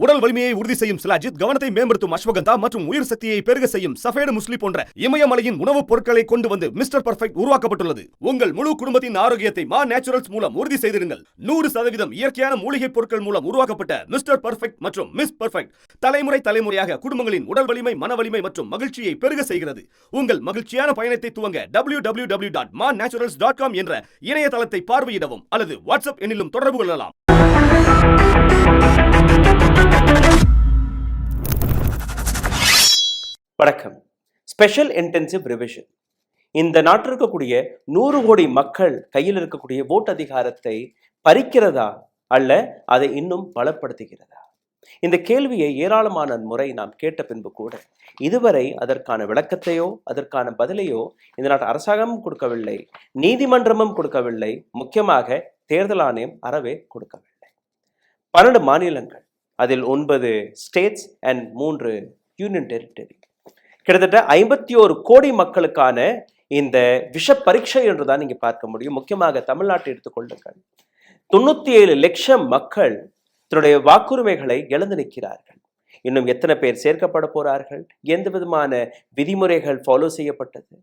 உடல் வலிமையை உறுதி செய்யும் சிலாஜித், கவனத்தை மேம்படுத்தும் அஸ்வகந்தா மற்றும் உயிர் சக்தியை பெருக செய்யும் சஃபேடு முஸ்லி போன்ற இமயமலையின் உணவுப் பொருட்களை கொண்டு வந்து மிஸ்டர் பர்ஃபெக்ட் உருவாக்கப்பட்டுள்ளது. உங்கள் முழு குடும்பத்தின் ஆரோக்கியத்தை மா நேச்சுரல்ஸ் மூலம் உறுதி செய்திருங்கள். 100% இயற்கையான மூலிகை பொருட்கள் மூலம் உருவாக்கப்பட்ட மிஸ்டர் பர்ஃபெக்ட் மற்றும் மிஸ் பர்ஃபெக்ட் தலைமுறையாக குடும்பங்களின் உடல் வலிமை, மன வலிமை மற்றும் மகிழ்ச்சியை பெருக செய்கிறது. உங்கள் மகிழ்ச்சியான பயணத்தை துவங்க www.mannaturals.com என்ற இணையதளத்தை பார்வையிடவும் அல்லது வாட்ஸ்அப் எண்ணிலும் தொடர்பு கொள்ளலாம். வணக்கம். Special intensive revision. இந்த நாட்டில் இருக்கக்கூடிய 100 கோடி மக்கள் கையில் இருக்கக்கூடிய ஓட்டு அதிகாரத்தை பறிக்கிறதா அல்ல அதை இன்னும் பலப்படுத்துகிறதா? இந்த கேள்வியை ஏராளமான முறை நாம் கேட்ட பின்பு கூட இதுவரை அதற்கான விளக்கத்தையோ அதற்கான பதிலையோ இந்த நாட்டு அரசாங்கமும் கொடுக்கவில்லை, நீதிமன்றமும் கொடுக்கவில்லை, முக்கியமாக தேர்தல் ஆணையம் அறவே கொடுக்கவில்லை. 12 மாநிலங்கள், அதில் 9 ஸ்டேட்ஸ் அண்ட் 3 யூனியன் டெரிட்டரி, கிட்டத்தட்ட 51 கோடி மக்களுக்கான இந்த விஷ பரீட்சை என்றுதான் நீங்க பார்க்க முடியும். முக்கியமாக தமிழ்நாட்டை எடுத்துக்கொள்ளுங்கள். 97 லட்சம் மக்கள் தன்னுடைய வாக்குரிமைகளை இழந்து நிற்கிறார்கள். இன்னும் எத்தனை பேர் சேர்க்கப்பட போறார்கள்? எந்த விதமான விதிமுறைகள் ஃபாலோ செய்யப்பட்டது?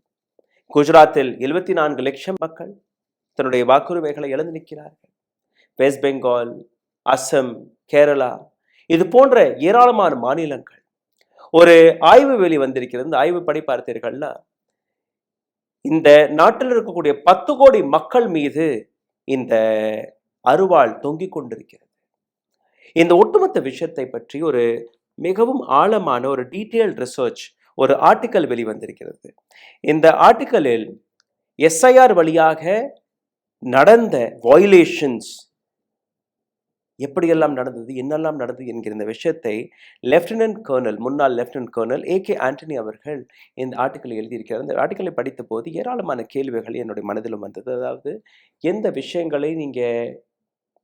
குஜராத்தில் 74 லட்சம் மக்கள் தன்னுடைய வாக்குரிமைகளை இழந்து நிற்கிறார்கள். வெஸ்ட் பெங்கால், அஸ்ஸாம், கேரளா, இது போன்ற ஏராளமான மாநிலங்கள். ஒரு ஆய்வு வெளி வந்திருக்கிறது. இந்த ஆய்வு படி பார்த்தீர்கள்னா இந்த நாட்டில் இருக்கக்கூடிய 10 கோடி மக்கள் மீது இந்த அருவாள் தொங்கிக் கொண்டிருக்கிறது. இந்த ஒட்டுமொத்த விஷயத்தை பற்றி ஒரு மிகவும் ஆழமான ஒரு டீட்டெயில் ரிசர்ச், ஒரு ஆர்டிக்கல் வெளிவந்திருக்கிறது. இந்த ஆர்டிக்கலில் எஸ்ஐஆர் வழியாக நடந்த வயலேஷன்ஸ் எப்படியெல்லாம் நடந்தது, என்னெல்லாம் நடந்தது என்கிற இந்த விஷயத்தை முன்னாள் லெப்டினன்ட் கர்னல் AK ஆண்டனி அவர்கள் இந்த ஆர்டிக்கலை எழுதியிருக்கிறார். இந்த ஆர்டிக்கலை படித்த போது ஏராளமான கேள்விகள் என்னுடைய மனதிலும் வந்தது. அதாவது எந்த விஷயங்களை நீங்கள்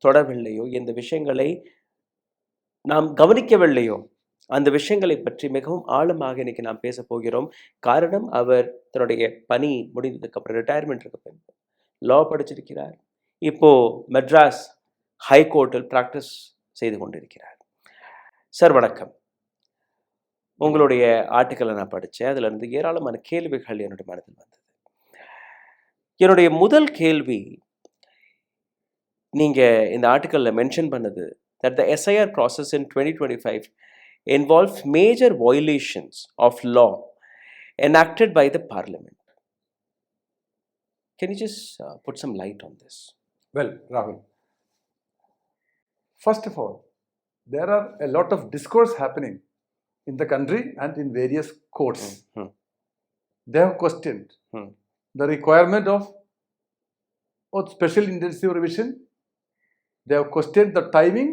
தொடரவில்லையோ, எந்த விஷயங்களை நாம் கவனிக்கவில்லையோ, அந்த விஷயங்களை பற்றி மிகவும் ஆழமாக இன்னைக்கு நாம் பேச போகிறோம். காரணம், அவர் தன்னுடைய பணி முடிந்ததுக்கு அப்புறம் ரிட்டையர்மெண்ட்டுக்கு பின்பு லா படிச்சிருக்கிறார். இப்போ மெட்ராஸ் ஹைகோர்ட்டில் பிராக்டிஸ் செய்து கொண்டிருக்கிறார். சார் வணக்கம். உங்களுடைய ஆர்டிக்கலை நான் படித்தேன். அதுல இருந்து ஏராளமான கேள்விகள் என்னுடைய மனதில் வந்தது. என்னுடைய முதல் கேள்வி, நீங்க இந்த ஆர்டிக்கல்ல மென்ஷன் பண்ணது that the SIR process in 2025 involved major violations of law enacted by the parliament. Can you just put some light on this? Well, Rahul, first of all, there are a lot of discourse happening in the country and in various courts. They have questioned the requirement of special intensive revision. They have questioned the timing.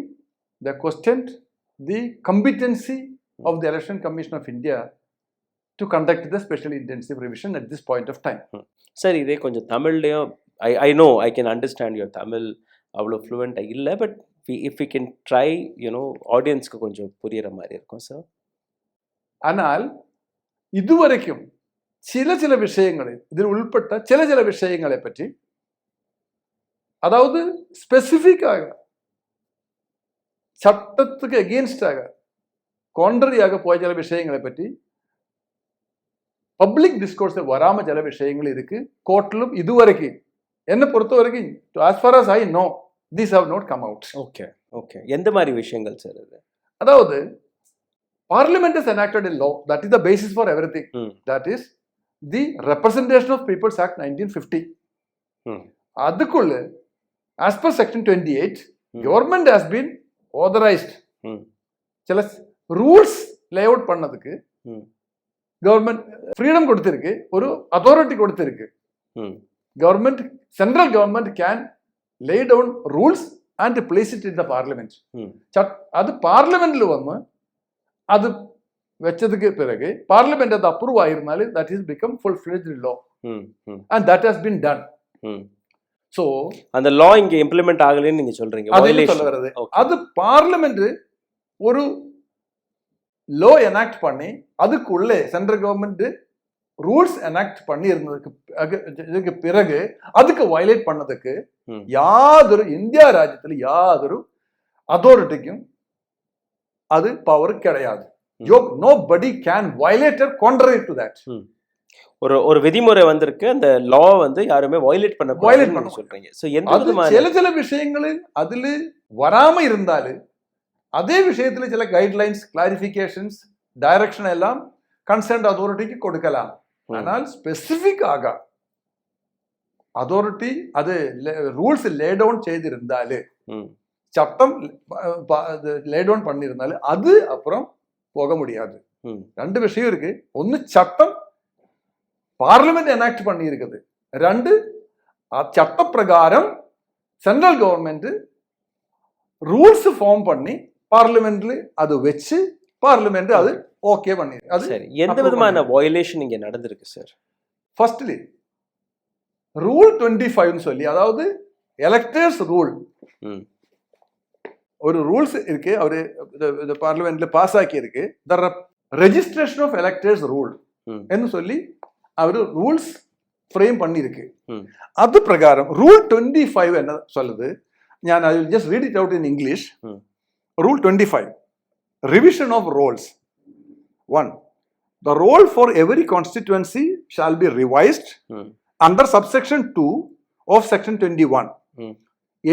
They have questioned the competency of the Election Commission of India to conduct the special intensive revision at this point of time. Sir, இதே கொஞ்சம் தமிழ்லையும் I know I can understand your Tamil அவ்வளோ fluent இல்லை, but if we can try, ஆடியன்ஸ்க்கு கொஞ்சம் புரியுற மாதிரி இருக்கும் சார். ஆனால் இதுவரைக்கும் சில விஷயங்களை, இதில் உள்பட்ட சில விஷயங்களை பற்றி, அதாவது ஸ்பெசிஃபிக்காக சட்டத்துக்கு எகெயின்ஸ்டாக கான்ட்ரரியாக போய் சில விஷயங்களை பற்றி பப்ளிக் டிஸ்கோர்ஸ் வராம சில விஷயங்கள் இருக்கு. கோர்ட்டிலும் இதுவரைக்கும் என்னை பொறுத்த வரைக்கும் as far as I know, these have not come out. Okay. எந்த மாதிரி விஷயங்கள் சார் இது? அதாவது Parliament has enacted a law that is the basis for everything. That is the Representation of People's Act 1950. அதுக்குள்ள as per section 28, government has been authorized. சில rules lay out பண்ணதுக்கு government freedom கொடுத்திருக்கு, ஒரு authority கொடுத்திருக்கு. Government, central government can lay down rules and place it in the parliament. அது பார்லிமெண்ட்ல வந்து அது வெச்சதுக்கு பிறகு பார்லிமெண்ட் அது approve ஆயிருந்தாலே that is become full-fledged law. And that has been done. So அந்த law இங்க இம்ப்ளிமெண்ட் ஆகலன்னு நீங்க சொல்றீங்க. அது சொல்ல வருது. அது பார்லிமெண்ட் ஒரு law enact பண்ணி அதுக்குள்ளே சென்ட்ரல் கவர்மெண்ட் ரூல்ஸ் எனாக்ட் பண்ணி இருந்ததுக்கு பிறகு அதுக்கு வயலேட் பண்ணதுக்கு யாதொரு இந்தியா ராஜ்யத்தில் யாதொரு அத்தாரிட்டிக்கும் அது பவர் கிடையாது. Nobody can violate or contrary to that. ஒரு விதிமுறை வந்திருக்கு, அந்த லா வந்து யாருமே வயலேட் பண்ண சொல்றீங்க. சோ எந்த விதமான சில விஷயங்களில் அதுல வராம இருந்தாല് அதே விஷயத்துல சில கைட்லைன்ஸ், கிளாரிஃபிகேஷன்ஸ், டைரக்ஷன் எல்லாம் கன்சர்ன்ட் അതോറിറ്റിക്ക് കൊടുக்கலாம். ஆனால் ஸ்பெசிபிக் ஆக അതോറിറ്റി அது ரூல்ஸ் லே டவுன் செய்திருந்தாല്, சட்டம் லே டவுன் பண்ணிருந்தாല് அது அப்புறம் போக முடியாது. ரெண்டு விஷயம் இருக்கு. ஒன்னு சட்டம் பார்லிமெண்ட் எனாக்ட் பண்ணி இருக்குது. ரெண்டு சட்ட பிரகாரம் சென்ட்ரல் கவர்மெண்ட் ரூல்ஸ் ஃபார்ம் பண்ணி பார்லிமெண்ட்ல அது வச்சு பார்லிமெண்ட் அது ஓகே பண்ணி. அது சரி. எந்த விதமான வயலேஷன் இங்க நடந்திருக்கு சார்? ஃபர்ஸ்ட்லி ரூல் 25 சொல்லி, அதாவது எலக்டர்ஸ் ரூல், ஒரு ரூல்ஸ் இருக்கு, அவரு பார்லிமெண்ட்ல பாஸ் ஆக்கி இருக்கு. The registration of electors rule என்று சொல்லி அவரு ரூல்ஸ் ஃப்ரேம் பண்ணிருக்கு. அது பிரகாரம் ரூல் 25 என்ன சொல்லுது, நான் I will just read it out in English. Rule 25, revision of rolls. 1, the roll for every constituency shall be revised under subsection 2 of section 21,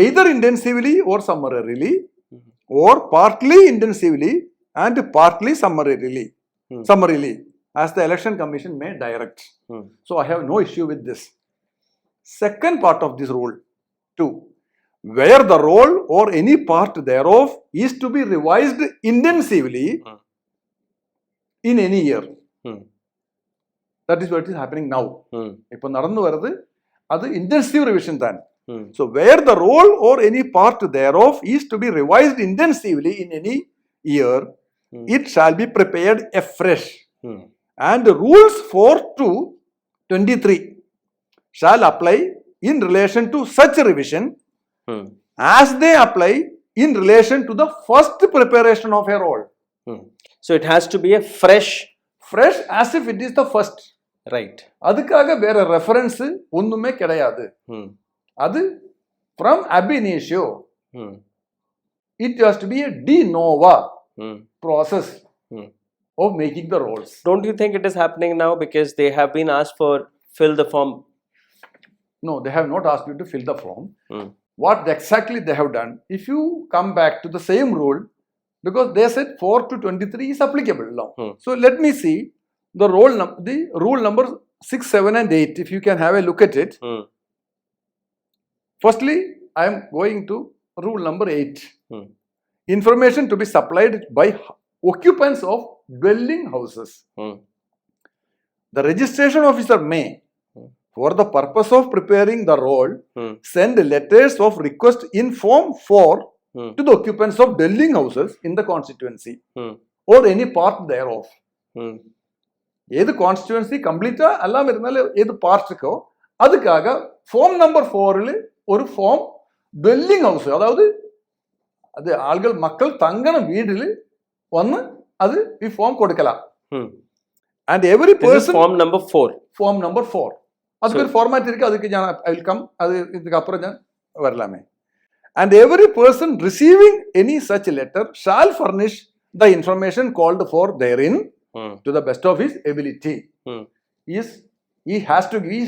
either intensively or summarily, or partly intensively and partly summarily, as the election commission may direct. So I have no issue with this. Second part of this rule 2, where the roll or any part thereof is to be revised intensively in any year. That is what is happening now. இப்போ நடந்து வருது அது intensive revision தான். So where the roll or any part thereof is to be revised intensively in any year, it shall be prepared afresh. And rules 4 to 23 shall apply in relation to such revision as they apply in relation to the first preparation of a roll. So it has to be a fresh as if it is the first. Right. அதுக்காக வேற reference ஒண்ணுமே கிடையாது. அது from ab initio. It has to be a de novo process of making the rolls. Don't you think it is happening now because they have been asked for fill the form? No, they have not asked you to fill the form. What exactly they have done, if you come back to the same rule, because they said 4 to 23 is applicable now. So let me see the rule number 6, 7 and 8, if you can have a look at it. Firstly, I am going to rule number 8. Information to be supplied by occupants of dwelling houses. The registration officer may, for the purpose of preparing the roll, send letters of request in form 4 to the occupants of dwelling houses in the constituency or any part thereof. ஏது constituency கம்ப்ளீட்டா எல்லாம் இருந்தாலும் ஏது part இருக்கோ அதுக்காக form number 4ல ஒரு form dwelling house, அதாவது அது ஆள்கள் மக்கள் தங்கன வீடுல வந்து அது ഈ form കൊടുக்கலாம். And every person form number 4 அதுக்கு ஒரு ஃபார்மாட் இருக்கு, அதுக்கு ഞാൻ I will come, அது இதுக்கு அப்புறம் ഞാൻ வரலாமே. And every person receiving any such letter shall furnish the information called for therein to the best of his ability. He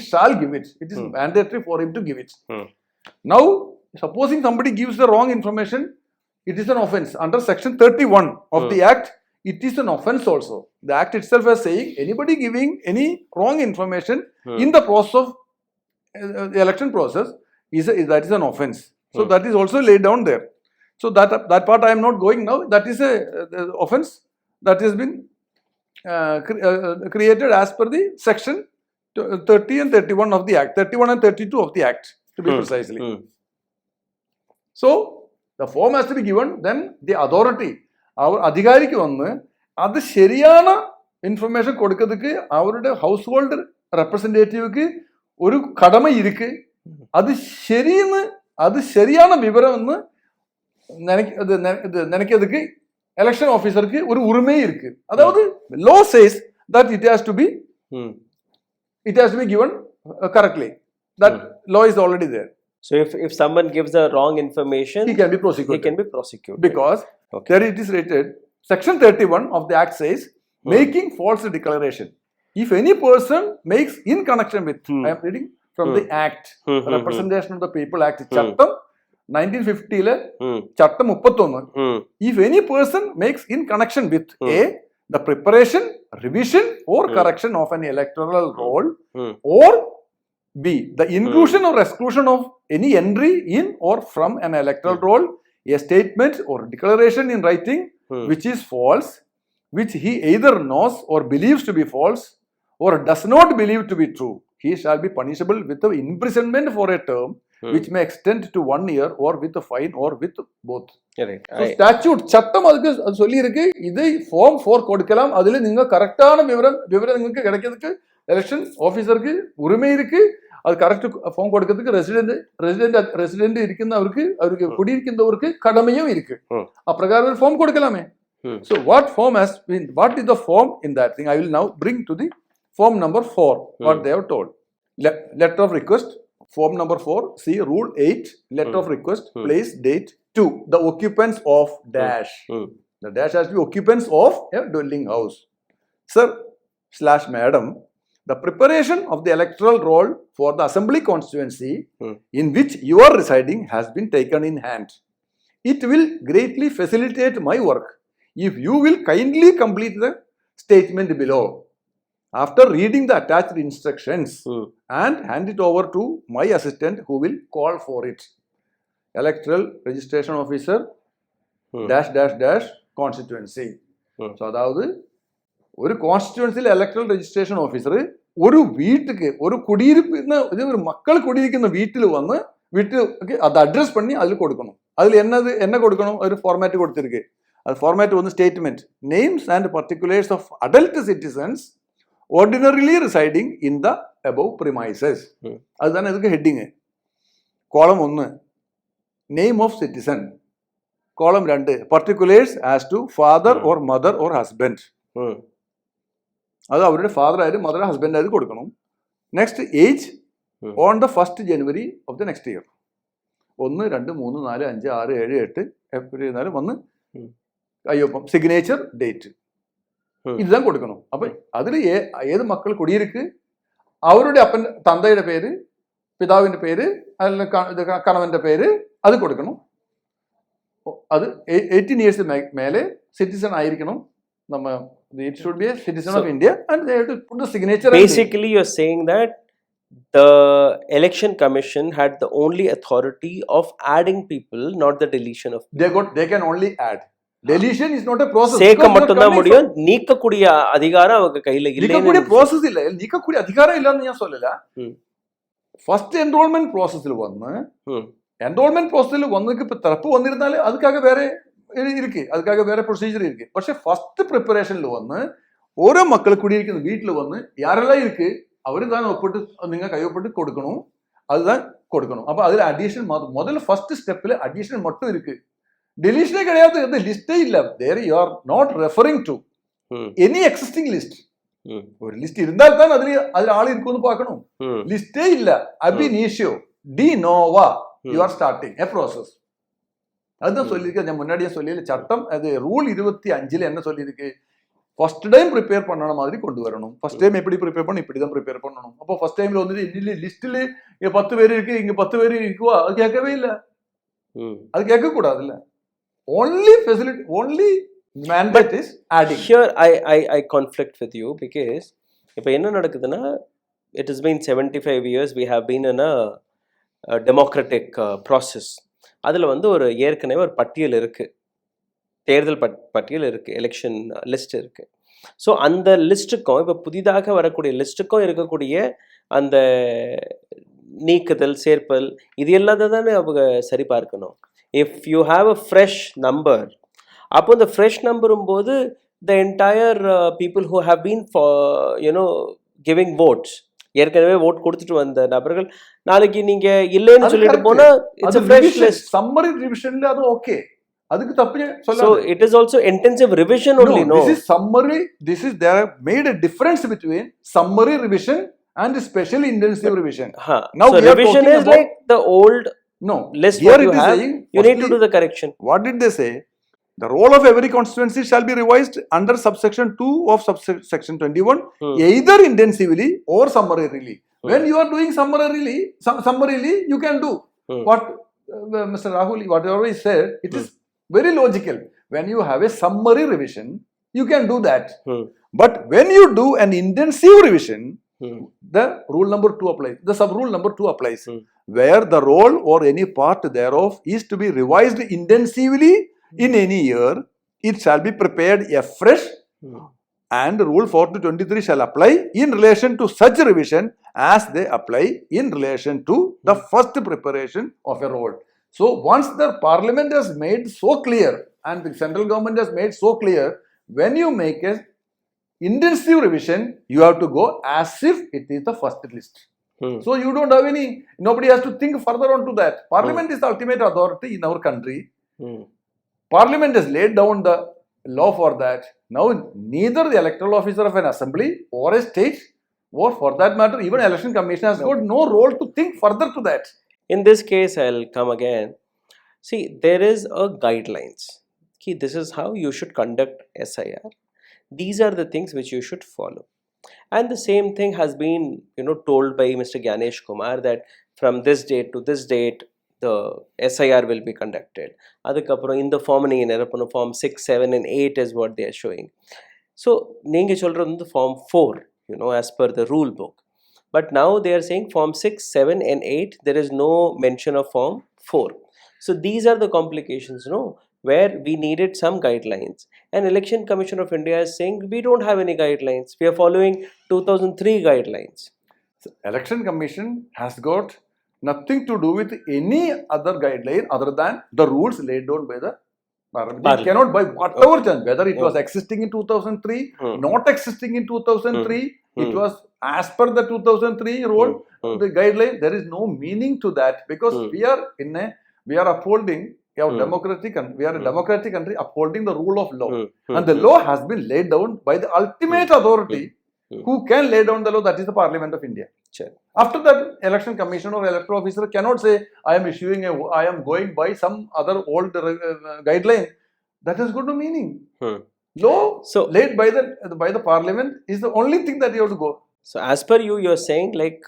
shall give it. It is mandatory for him to give it. Now, supposing somebody gives the wrong information, it is an offense. Under section 31 of the act, it is an offense also. The act itself is saying anybody giving any wrong information in the process of the election process that is an offense. So that is also laid down there. So that part I am not going now. That is a offense that has been created as per the section 30 and 31 of the act, 31 and 32 of the act to be precisely. So the form has to be given, then the authority, our അധികാരിക്ക് വന്ന് അത് ശരിயான information കൊടുക്കുന്നதுக்கு അവരുടെ house hold റെപ്രസെന്റേറ്റീവ്ക്ക് ഒരു കടമ ഇരിക്ക്. അത് ശരിயான വിവരം എന്ന് നിനക്കதுக்கு election officerக்கு ஒரு உரிமை இருக்கு. அதாவது law says that it has to be given correctly. That law is already there. So if someone gives the wrong information, he can be prosecuted. Because there it is rated Section 31 of the Act says, making false declaration. If any person makes in connection with, I am reading from the Act, Representation of the People Act, Chattam 1950 Chattam 31. If any person makes in connection with A, the preparation, revision or correction of an electoral roll, or B, the inclusion or exclusion of any entry in or from an electoral roll, a statement or declaration in writing which is false, which he either knows or believes to be false or does not believe to be true, he shall be punishable with the imprisonment for a term which may extend to 1 year or with a fine or with both. Correct. So statute சட்டம் அதுக்கு அது சொல்லி இருக்கு. இதை form 4 கொடுக்கலாம். அதுல நீங்க கரெக்டான விவரம் നിങ്ങൾക്ക് கிடைக்கிறதுக்கு எலெக்ஷன் ஆபீசருக்கு உரிமை இருக்கு. அது கரெக்ட் ஃபார்ம் கொடுக்கிறதுக்கு ரெசிடென்ட் இருக்கிறவருக்கு அவருக்கு குடியிருக்கின்றவருக்கு கடமையும் இருக்கு. அப்பிரகாரம் ஒரு ஃபார்ம் கொடுக்கலாமே. So what form has been, what is the form in that thing? I will now bring to the form number 4 what they have told. Letter of request, form number 4, see rule 8, letter of request, place, date 2, the occupants of dash. The dash has to be occupants of a dwelling house. Sir / madam, the preparation of the electoral roll for the assembly constituency in which you are residing has been taken in hand. It will greatly facilitate my work if you will kindly complete the statement below after reading the attached instructions and hand it over to my assistant who will call for it. Electoral registration officer -- constituency. So அதாவது ஒரு கான்ஸ்டிட்யூன்சியில் electoral ரெஜிஸ்ட்ரேഷൻ officer ഒരു വീട്ടിക്ക് ഒരു കുടിയിരിക്കുന്ന ഒരു മക്കൾ കുടിയിരിക്കുന്ന വീട്ടിൽ വന്ന് അത് അഡ്രസ് பண்ணி അതിൽ കൊടുക്കണം. അതിൽ என்ன കൊടുക്കണം? ഒരു ഫോർമാറ്റ് കൊടുത്തിருக்கு. அது ஃபார்மேட் வந்து statement names and particulars of adult citizens ordinarily residing in the above premises. அதுதானே இதுக்கு heading. Column 1 name of citizen, column 2 particulars as to father or mother or husband. അത് അവരുടെ ഫാദർ ആയാലും മദർ ഹസ്ബൻഡ് ആയാലും കൊടുക്കണം. Next age on the 1st January of the next year. 1, 2, 3, 4, 5, 6, 7, 8 എപ്പോഴും ഇരുന്നാലും വന്ന് അയ്യൊപ്പം സിഗ്നേച്ചർ ഡേറ്റ് இதுதான் கொடுக்கணும். அப்ப அதுல ஏது மக்கள் குடியிருக்கு அவருடைய அப்பன் தந்தைയുടെ പേര് പിതാവിന്റെ പേര് അല്ലെങ്കിൽ കണവന്റെ പേര് അത് കൊടുക്കണം. അത് 18 years മേലെ സിറ്റിസൺ ആയിരിക്കണം. നമ്മ it should be a citizen of India and they have to put the signature. Basically you're saying that the election commission had the only authority of adding people, not the deletion of people. They can only add. Deletion is not a process. சேர்க்க மட்டும் தான் முடியும். நீக்கக்கூடிய அதிகாரம் அவங்க கையில இல்ல. நீக்கக்கூடிய process இல்ல. நீக்கக்கூடிய அதிகாரம் இல்லன்னு நான் சொல்லல. ஃபர்ஸ்ட் என்ரோல்மென்ட் ப்ராசஸ்ல வந்து என்ரோல்மென்ட் ப்ராசஸ்ல வந்ததுக்கு இப்ப தப்பு வந்திருந்தாலே அதுக்காக வேற இருக்கு. அதுக்காக வேற ப்ரொசீஜர் இருக்கு. പക്ഷേ ஃபர்ஸ்ட் ப்ரிப்பரேஷன்ல வந்து ഓരോ മക്കൾ കുടിയിരിക്കുന്ന വീട്ടിൽ വന്ന് யாரெல்லாம் இருக்கு அவரு தான் ஒப்பிட்டு நீங்க கையொப்பிட்டு கொடுக்கணும். அதுதான் கொடுக்கணும். அப்ப அதுல அடிஷன் முதல்ல ஃபர்ஸ்ட் ஸ்டெப்ல அடிஷன் மட்டும் இருக்கு. டெலிஷனே கிடையாது. அந்த லிஸ்டே இல்ல. There you are not referring to any existing list. ஒரு லிஸ்ட் இருந்தால் தான் அதுல ஆள் இருக்குன்னு பார்க்கணும். லிஸ்டே இல்ல. Ab initio de novo you are starting a process. அதுதான் சொல்லியிருக்கேன். நான் முன்னாடியே சொல்லல. சட்டம் அது ரூல் 25 என்ன சொல்லியிருக்கு? ஃபர்ஸ்ட் டைம் ப்ரிப்பேர் பண்ணன மாதிரி கொண்டு வரணும். ஃபர்ஸ்ட் டைம் எப்படி ப்ரிப்பேர் பண்ணணும்? இப்படி தான் ப்ரிப்பேர் பண்ணணும். அப்போ ஃபர்ஸ்ட் டைம்ல வந்து இல்ல லிஸ்ட்ல 10 பேர் இருக்கு, இங்க 10 பேர் இருக்குவா? அது கேட்கவே இல்ல. அது கேட்க கூடாதுல்ல. Only facility, only mandate is adding. Here I conflict with you because இப்போ என்ன நடக்குதுன்னா, it has been 75 years we have been in a democratic process. அதில் வந்து ஒரு ஏற்கனவே ஒரு பட்டியல் இருக்கு, தேர்தல் பட்டியல் இருக்கு, எலெக்ஷன் லிஸ்ட் இருக்கு. ஸோ அந்த லிஸ்ட்டுக்கும் இப்போ புதிதாக வரக்கூடிய லிஸ்ட்டுக்கும் இருக்கக்கூடிய அந்த நீக்குதல் சேர்ப்பல் இது எல்லாத்தையும் தானே அவங்க சரி பார்க்கணும். If you have a fresh number, அப்போ இந்த fresh நம்பரும் போது the entire people who have been for giving votes, ஏற்கனவே ஓட் கொடுத்துட்டு வந்த நபர்கள் நாளைக்கு நீங்க இல்லைன்னு சொல்லிட்டு போனா it's a fresh list. Summary revisionல அது ஓகே, அதுக்கு தப்பு சொல்லாத. So it is also intensive revision only. No, this is summary. They have made a difference between summary revision and special intensive revision. Now so revision is like the old no list what you have, you need to do the correction. What did they say? The role of every constituency shall be revised under subsection 2 of subsection 21, either intensively or summarily. When you are doing summarily, you can do what Mr. Rahul, whatever he said, it is very logical. When you have a summary revision, you can do that. But when you do an intensive revision, the rule number 2 applies. The sub rule number 2 applies. Where the role or any part thereof is to be revised intensively in any year, it shall be prepared afresh, and rule 4 to 23 shall apply in relation to such revision as they apply in relation to the first preparation of a role. So once the parliament has made so clear and the central government has made so clear, when you make a intensive revision, you have to go as if it is the first list. So you don't have nobody has to think further on to that. Parliament is the ultimate authority in our country. Parliament has laid down the law for that. Now, neither the electoral officer of an assembly or a state, or for that matter, even election commission has got no role to think further to that. In this case, I'll come again. See, there is a guidelines. Okay, this is how you should conduct SIR. These are the things which you should follow. And the same thing has been, told by Mr. Gyanesh Kumar that from this date to this date, the SIR will be conducted. Adukapram in the form form 6, 7 and 8 is what they are showing. So neenga solradhu form 4, as per the rule book. But now they are saying form 6, 7 and 8, there is no mention of form 4. So these are the complications, where we needed some guidelines. And Election Commission of India is saying we don't have any guidelines. We are following 2003 guidelines. So, Election Commission has got nothing to do with any other guideline other than the rules laid down by the Parliament. It cannot, by whatever chance, whether it was existing in 2003, not existing in 2003, it was as per the 2003 rule, the guideline, there is no meaning to that, because we are upholding our democratic, we are a democratic country upholding the rule of law. And the law has been laid down by the ultimate authority who can lay down the law, that is the Parliament of India. Sure. After that, election commission or electoral officer cannot say, I am going by some other old guideline. That has got no meaning. Law laid by the Parliament is the only thing that you have to go. So as per you are saying, like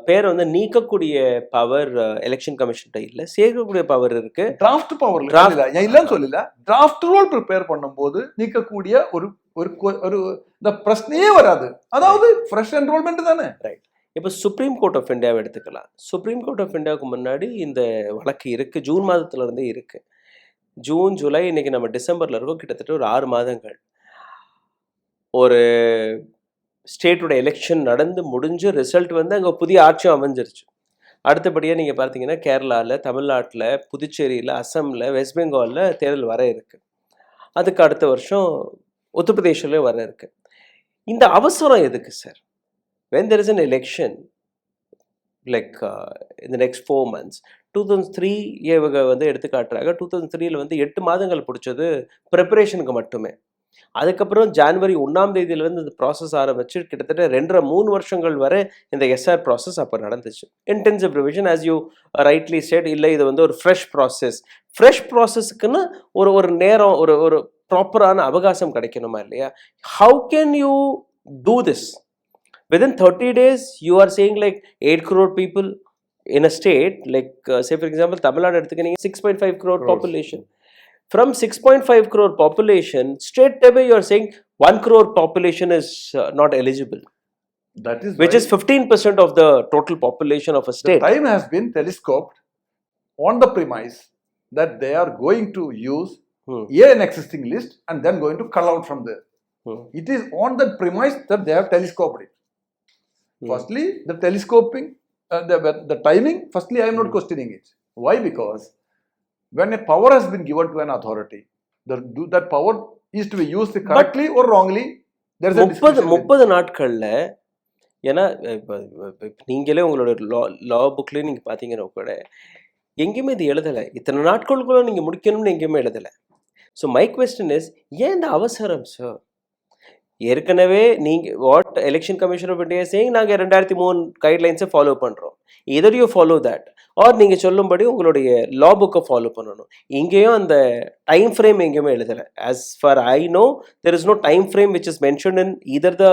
பேர் வந்து நீக்கக்கூடிய power election commission இல்ல, சேர்க்கக்கூடிய power இருக்கு. Draft power இல்லன்னு சொல்லல, draft role prepare பண்ணும்போது நீக்கக்கூடிய ஒரு இந்த பிரச்சனையே வராது. அதாவது ஃப்ரெஷ் என்ரோல்மெண்ட் தானே. ரைட். இப்போ சுப்ரீம் கோர்ட் ஆஃப் இந்தியாவை எடுத்துக்கலாம். சுப்ரீம் கோர்ட் ஆஃப் இந்தியாவுக்கு முன்னாடி இந்த வழக்கு இருக்கு, ஜூன் மாதத்துல இருந்தே இருக்கு. ஜூன், ஜூலை, இன்னைக்கு நம்ம டிசம்பர்ல இருக்கோம், கிட்டத்தட்ட ஒரு 6 மாதங்கள். ஒரு ஸ்டேட்டோட எலெக்ஷன் நடந்து முடிஞ்சு ரிசல்ட் வந்து அங்கே புதிய ஆட்சியும் அமைஞ்சிருச்சு. அடுத்தபடியாக நீங்கள் பார்த்தீங்கன்னா கேரளாவில், தமிழ்நாட்டில், புதுச்சேரியில், அஸ்ஸாமில், வெஸ்ட் பெங்காலில் தேர்தல் வர இருக்குது. அதுக்கு அடுத்த வருஷம் உத்தரப்பிரதேசிலையும் வர இருக்குது. இந்த அவசரம் எதுக்கு sir? when there is an election like in the next 4 months, 2003 இவங்க வந்து எடுத்து காட்டுறாங்க. 2003 வந்து 8 மாதங்கள் பிடிச்சது ப்ரிப்பரேஷனுக்கு மட்டுமே. அதுக்கப்புறம் ஜனவரி 1ஆம் தேதியிலேருந்து இந்த ப்ராசஸ் ஆரம்பிச்சு கிட்டத்தட்ட 2.5-3 வருஷங்கள் வரை இந்த எஸ்ஆர் ப்ராசஸ் அப்போ நடந்துச்சு. Intensive revision as you rightly said. இல்லை, இது வந்து ஒரு ஃப்ரெஷ் ப்ராசஸ்க்குன்னு ஒரு நேரம், ஒரு ப்ராப்பரான அவகாசம் கிடைக்கணுமா இல்லையா? How can you do this within 30 days? You are saying like 8 crore people in a state like say for example Tamil Nadu எடுத்துக்கிட்டீங்க, 6.5 crore population. From 6.5 crore population, straight away you are saying 1 crore population is not eligible. That is which is 15% of the total population of a state. The time has been telescoped on the premise that they are going to use an existing list and then going to cull out from there. It is on the premise that they have telescoped it. Firstly, the telescoping, the timing, firstly I am not questioning it. Why? Because when a power has been given to an authority, that power is to be used correctly or wrongly. There is a discussion. 30 நாட்கள்ல, ஏன்னா நீங்களே உங்களோட லா புக்லேயே நீங்கள் பார்த்தீங்கன்னா கூட எங்கேயுமே இது எழுதலை. இத்தனை நாட்களுக்குள்ள நீங்கள் முடிக்கணும்னு எங்கேயுமே எழுதலை. ஸோ மை கொஸ்டின் இஸ், ஏன் இந்த அவசரம் சார்? ஏற்கனவே நீங்க what election commission of India saying நாங்க 2003 கைட்லைன்ஸை ஃபாலோ பண்றோம். either you follow that or நீங்க சொல்லும்படி உங்களுடைய லா புக்கை ஃபாலோ பண்ணணும். இங்கேயும் அந்த டைம் ஃப்ரேம் எங்கேயுமே எழுதலை. as far I know there is no time frame which is mentioned in either the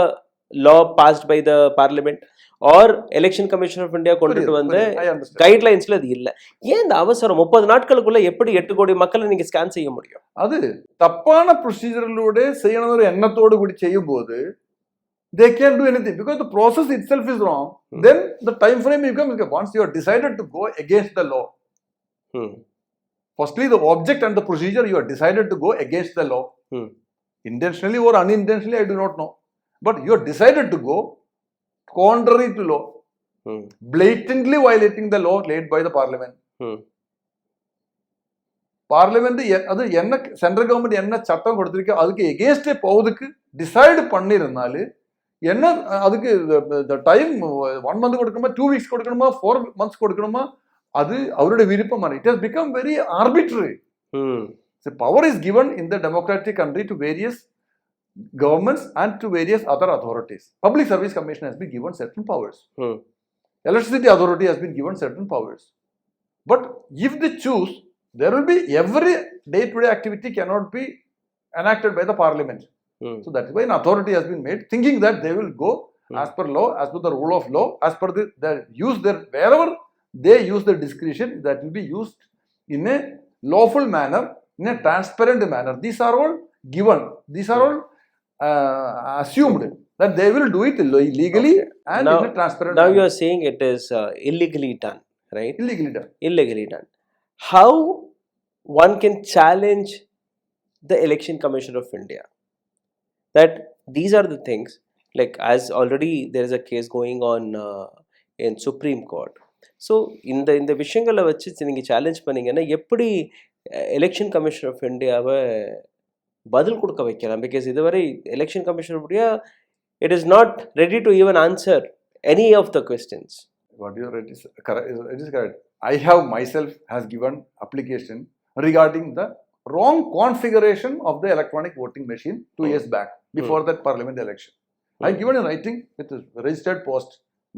law passed by the parliament or election commission of India கொண்டுட்டு வந்த கைட்லைன்ஸ்ல அது இல்லை. ஏன் இந்த அவசரம்? 30 நாட்களுக்குள்ள எப்படி 8 கோடி மக்களை நீங்க ஸ்கேன் செய்ய முடியும்? அது தப்பான ப்ரொசீஜரிலூടെ செய்யணும்னு எண்ணத்தோடு கூடி ചെയ്യുம்போது they can't do anything because the process itself is wrong. Then the time frame becomes, once you are decided to go against the law, firstly the object and the procedure, you are decided to go against the law, intentionally or unintentionally I do not know, but you are decided to go contrary to law, blatantly violating the law laid by the parliament. Parliament அது என்ன central government என்ன சட்டம் கொடுத்திருக்கோ அதுக்கு எகேன்ஸ்டே போவதுக்கு decide பண்ணிருந்தாല് என்ன அதுக்கு time 1 month கொடுக்கணுமா, 2 weeks கொடுக்கணுமா, 4 months கொடுக்கணுமா, அது அவருடைய விருப்பமான. It has become very arbitrary. Power is given in the democratic country to various governments and to various other authorities. Public Service Commission has been given certain powers. Electricity Authority has been given certain powers. But if they choose, there will be every day-to-day activity cannot be enacted by the parliament. So that is why an authority has been made, thinking that they will go as per law, as per the rule of law, as per the use their, wherever they use their discretion, that will be used in a lawful manner, in a transparent manner. These are all given. These are all assumed that they will do it legally and now, in a transparent now manner. You are saying it is illegally done, right? Illegally done. Illegally done. How one can challenge the Election Commission of India? That these are the things, like as already there is a case going on in Supreme Court. So இந்த விஷயங்களை வச்சு நீங்க challenge பண்ணீங்கன்னா எப்படி election commission of இந்தியாவை பதில் கொடுக்க வைக்கலாம்? பிகாஸ் இதுவரை election commission of India it is not ready to even answer any of the questions. What you read is correct. It is correct. I have myself has given application regarding the wrong configuration of the electronic voting machine 2 years back, before that parliament election. I given in writing with a registered post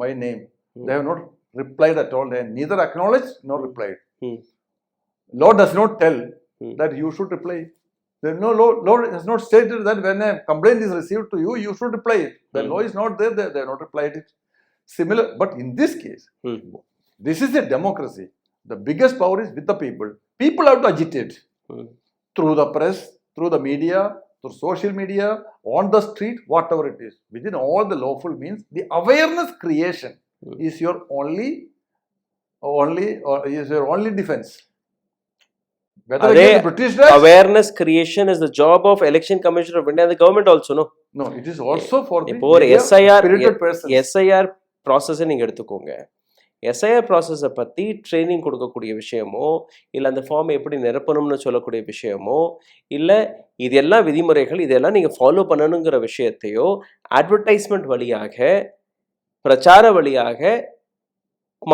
my name. They have not replied at all. They neither acknowledged nor replied. Law does not tell that you should reply. There no law has not stated that when a complaint is received to you, you should reply it. The law is not there. They have not replied it. Similar, but in this case, this is a democracy. The biggest power is with the people. People have to agitate through the press, through the media, through social media, on the street, whatever it is. Within all the lawful means, the awareness creation is your only defense. Whether against the British Raj, awareness creation is the job of Election Commission of India and the government also, no? No, it is also for the இப்போ ஒரு spirited persons. SIR ப்ராசஸை நீங்கள் எடுத்துக்கோங்க. SIR ப்ராசஸை பற்றி training கொடுக்கக்கூடிய விஷயமோ, இல்லை அந்த ஃபார்மை எப்படி நிரப்பணும்னு சொல்லக்கூடிய விஷயமோ, இல்லை இதெல்லாம் விதிமுறைகள் இதெல்லாம் நீங்கள் ஃபாலோ பண்ணணுங்கிற விஷயத்தையோ அட்வர்டைஸ்மெண்ட் வழியாக, பிரச்சார வழியாக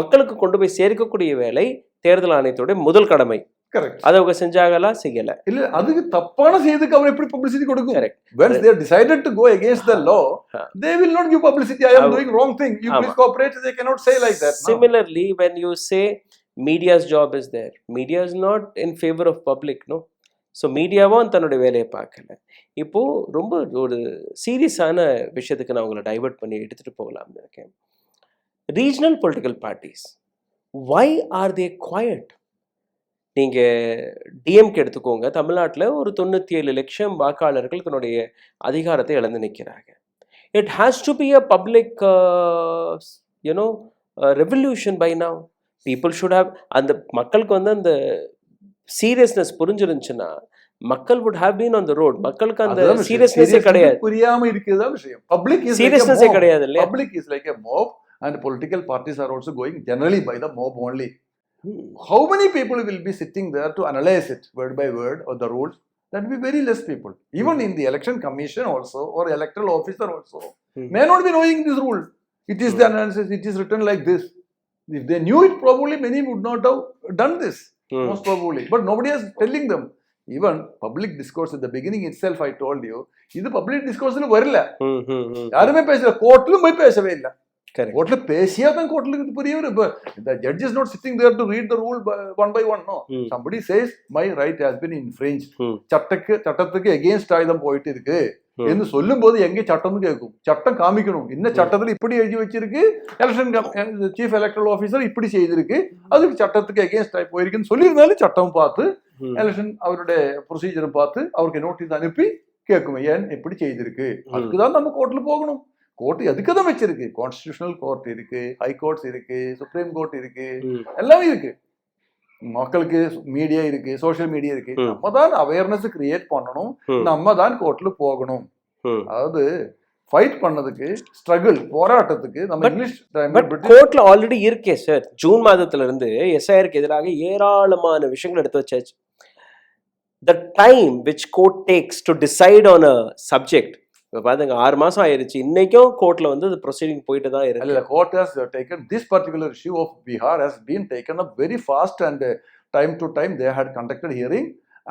மக்களுக்கு கொண்டு போய் சேர்க்கக்கூடிய வேலை தேர்தல் ஆணையத்தோட முதல் கடமை. Correct. அதை அவங்க செஞ்சாங்களா? செய்யல. இல்ல அதுக்கு தப்பான செய்திக்கு அவர் எப்படி பப்ளிசிட்டி கொடுக்கும்? Correct. Once they are decided to go against the law, they will not give publicity. I am doing wrong thing. You please cooperate. They cannot say like that. Similarly, when you say media's job is there, media is not in favor of public, no? So மீடியாவும் தன்னுடைய வேலையை பார்க்கல. இப்போது ரொம்ப ஒரு சீரியஸான விஷயத்துக்கு நான் உங்களை டைவர்ட் பண்ணி எடுத்துகிட்டு போகலாம்னு இருக்கேன். Regional political parties, why are they quiet? நீங்கள் டிஎம்கே எடுத்துக்கோங்க. தமிழ்நாட்டில் ஒரு 97 லட்சம் வாக்காளர்கள் தன்னுடைய அதிகாரத்தை இழந்து நிற்கிறாங்க. It has to be a public revolution by now. People should have, அந்த மக்களுக்கு வந்து அந்த சீரியஸ்னஸ் புரிஞ்சிருந்துச்சுன்னா மக்கள் would have been on the road. மக்களுக்கு அந்த சீரியஸ்னஸே கிடையாது. புரியாம இருக்குதா விஷயம். பப்ளிக் இஸ் சீரியஸ்னஸே கிடையாது இல்லையா? Public is like a mob and political parties are also going generally by the mob only. How many people will be sitting there to analyze it word by word or the rules? That will be very less people. Even in the election commission also or electoral officer also may not be knowing this rule. It is the analysis, it is written like this. If they knew it, probably many would not have done this. Most probably. But nobody is telling them. Even public discourse at the beginning itself, I told you, இது public discourse வரல. யாருமே பேசல, கோர்ட்லயும் போய் பேசவே இல்லை. கோர்ட்ல பேசியா தான் கோர்ட்ல புரியும். The judge is not sitting there to read the rule one by one. No, somebody says my right has been infringed. சட்டத்துக்கு against ஆயுதம் போயிட்டு இருக்கு என்று சொல்லும் போது எங்கே சட்டம்னு கேட்கும். சட்டம் காமிக்கணும், இந்த சட்டத்துல இப்படி எழுதி வச்சிருக்கு, எலெக்ஷன் சீஃப் எலக்ட்ரல் ஆஃபீஸர் இப்படி செய்திருக்கு, அதுக்கு சட்டத்துக்கு எகேன்ஸ்ட் ஆகி போயிருக்குன்னு சொல்லியிருந்தாலும் சட்டம் பார்த்து எலெக்ஷன் அவருடைய ப்ரொசீஜரும் பார்த்து அவருக்கு நோட்டீஸ் அனுப்பி கேட்கும், ஏன் இப்படி செய்திருக்கு. அதுக்குதான் நம்ம கோர்ட்ல போகணும். கோர்ட் எதுக்கு தான் வச்சிருக்கு? கான்ஸ்டிடியூஷனல் கோர்ட் இருக்கு, ஹை கோர்ட்ஸ் இருக்கு, சுப்ரீம் கோர்ட் இருக்கு, எல்லாமே இருக்கு. மக்களுக்கு மீடியா இருக்கு, சோசியல் மீடியா இருக்கு. நம்ம தான் அவேர்னஸ் கிரியேட் பண்ணணும், நம்ம தான் கோர்ட்ல போகணும். அதாவது ஃபைட் பண்ணதுக்கு, ஸ்ட்ரகிள் போராட்டத்துக்கு நம்ம இங்கிலீஷ் கோர்ட்ல ஆல்ரெடி இருக்கே சார். ஜூன் மாதத்துல இருந்து எஸ்ஐஆருக்கு எதிராக ஏராளமான விஷயங்கள் எடுத்து வச்சாச்சு. The time which court takes to decide on a subject, பாருங்க 6 மாசம் ஆயிருச்சு, இன்னைக்கும் கோர்ட்ல வந்து ப்ரொசீடிங் போயிட்டு தான் இருக்கு. The court has taken this particular issue of Bihar has been taken up very fast, and time to time they had conducted hearing,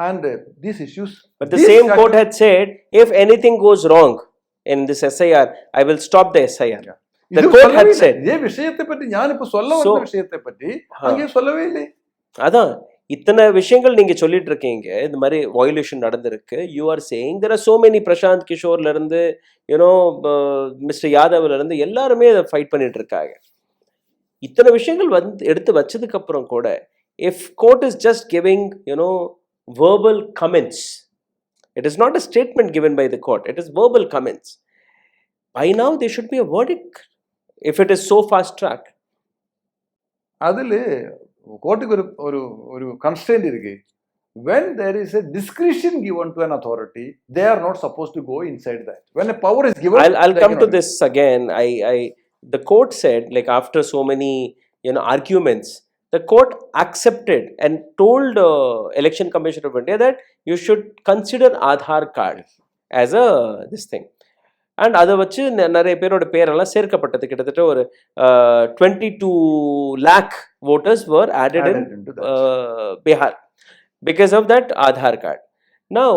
and these issues. But the same court had said, if anything goes wrong in this SIR, I will stop the SIR. The court had said. இதே விஷயத்தை பற்றி நான் இப்ப சொல்ல வந்த விஷயத்தை பற்றி அங்கே சொல்லவே இல்லை. அதான் இத்தனை விஷயங்கள் நீங்க சொல்லிட்டு இருக்கீங்க, இந்த மாதிரி வயலேஷன் நடந்திருக்கு. You are saying there are so many, Prashant கிஷோர்ல இருந்து யூனோ மிஸ்டர் யாதவ்ல இருந்து எல்லாருமே அதை ஃபைட் பண்ணிட்டு இருக்காங்க. இத்தனை விஷயங்கள் வந்து எடுத்து வச்சதுக்கு அப்புறம் கூட if court is just giving verbal comments, it is not a statement given by the court, it is verbal comments. By now there should be a verdict if it is so fast track. அதுல கோர்ட்டுக்கு ஒரு constraint இருக்கு. When there is a discretion given to an authority, they are not supposed to go inside that. When a power is given, I'll come to this again. The court said, like after so many arguments, the court accepted and told Election Commission of India that you should consider Aadhaar card as a this thing. And அதை வச்சு நிறைய பேரோட பேரெல்லாம் சேர்க்கப்பட்டது. கிட்டத்தட்ட ஒரு 22 lakh voters were added in Bihar because of that Aadhaar card. Now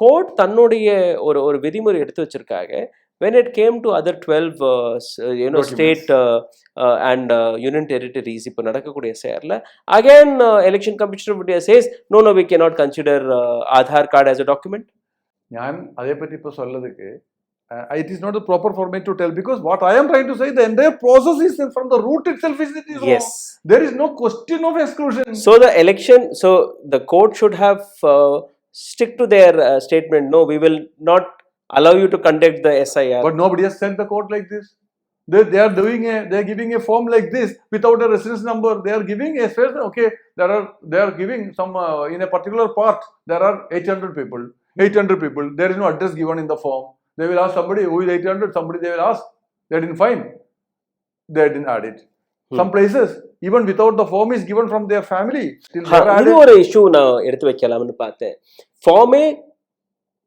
court தன்னுடைய ஒரு விதிமுறை எடுத்து வச்சிருக்காங்க. When it came to other 12 state and union territories, இப்போ நடக்கக்கூடிய SIRல again Election Commission of India says no, we cannot consider Aadhaar card as a document. ഞാൻ അതേ പറ്റി ഇപ്പോൾ சொல்லதுக்கு it is not the proper for me to tell, because what I am trying to say, the entire process is from the root itself is wrong. Yes, there is no question of exclusion. So the court should have stick to their statement. No, we will not allow you to conduct the SIR. But nobody has sent the court like this. They are giving a form like this without a residence number. They are giving a space. Okay, they are giving some in a particular part there are 800 people. There is no address given in the form. They will ask somebody who is 800, somebody they will ask. They didn't find. They didn't add it. Some places, even without the form is given from their family. இது ஒரு issue நான் எடுத்து வைக்கலாம்னு பார்த்தேன். ஃபார்மே